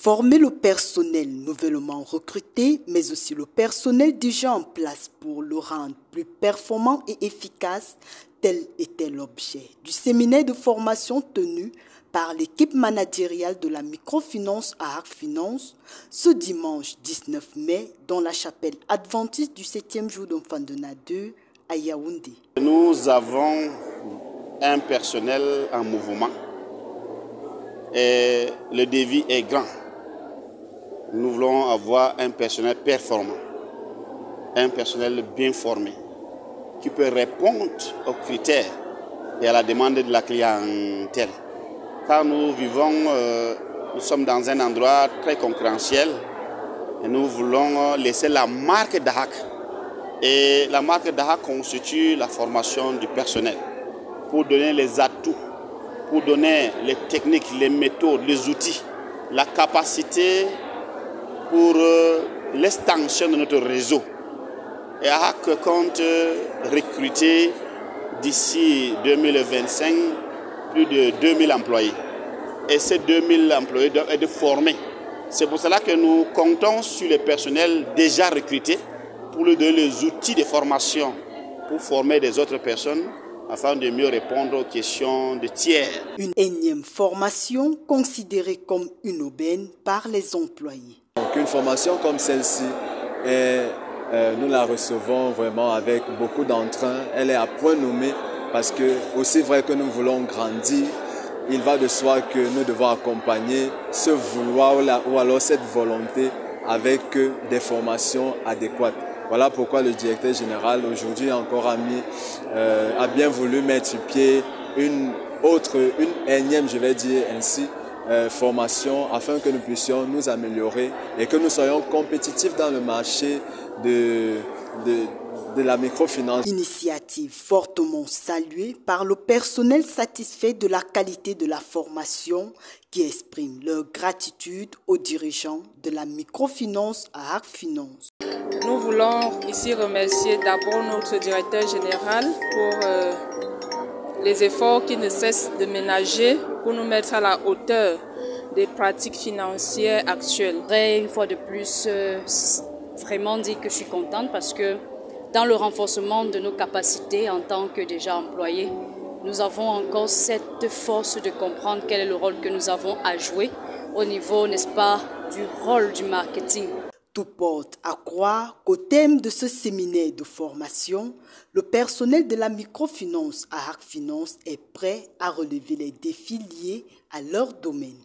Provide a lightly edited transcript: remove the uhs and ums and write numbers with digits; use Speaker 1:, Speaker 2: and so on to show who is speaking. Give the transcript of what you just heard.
Speaker 1: Former le personnel nouvellement recruté, mais aussi le personnel déjà en place pour le rendre plus performant et efficace, tel était l'objet du séminaire de formation tenu par l'équipe managériale de la microfinance à Arc Finance ce dimanche 19 mai dans la chapelle adventiste du 7e jour d'Onfandena 2 à Yaoundé.
Speaker 2: Nous avons un personnel en mouvement et le défi est grand. Nous voulons avoir un personnel performant, un personnel bien formé, qui peut répondre aux critères et à la demande de la clientèle. Car nous sommes dans un endroit très concurrentiel et nous voulons laisser la marque d'AHAC. Et la marque d'AHAC constitue la formation du personnel pour donner les atouts, pour donner les techniques, les méthodes, les outils, la capacité pour l'extension de notre réseau. Et AHAC compte recruter d'ici 2025 plus de 2000 employés. Et ces 2000 employés doivent être formés. C'est pour cela que nous comptons sur le personnel déjà recruté pour lui donner les outils de formation pour former des autres personnes afin de mieux répondre aux questions de tiers.
Speaker 1: Une énième formation considérée comme une aubaine par les employés.
Speaker 3: Donc une formation comme celle-ci, nous la recevons vraiment avec beaucoup d'entrain. Elle est à point nommé parce que, aussi vrai que nous voulons grandir, il va de soi que nous devons accompagner ce vouloir ou alors cette volonté avec des formations adéquates. Voilà pourquoi le directeur général aujourd'hui encore a bien voulu mettre sur pied une énième, je vais dire ainsi, formation afin que nous puissions nous améliorer et que nous soyons compétitifs dans le marché de la microfinance.
Speaker 1: Initiative fortement saluée par le personnel satisfait de la qualité de la formation qui exprime leur gratitude aux dirigeants de la microfinance à Arc Finance.
Speaker 4: Nous voulons ici remercier d'abord notre directeur général pour les efforts qui ne cessent de ménager pour nous mettre à la hauteur des pratiques financières actuelles.
Speaker 5: Une fois de plus, vraiment dire que je suis contente parce que dans le renforcement de nos capacités en tant que déjà employés, nous avons encore cette force de comprendre quel est le rôle que nous avons à jouer au niveau, n'est-ce pas, du rôle du marketing.
Speaker 1: Tout porte à croire qu'au thème de ce séminaire de formation, le personnel de la microfinance à Arc Finance est prêt à relever les défis liés à leur domaine.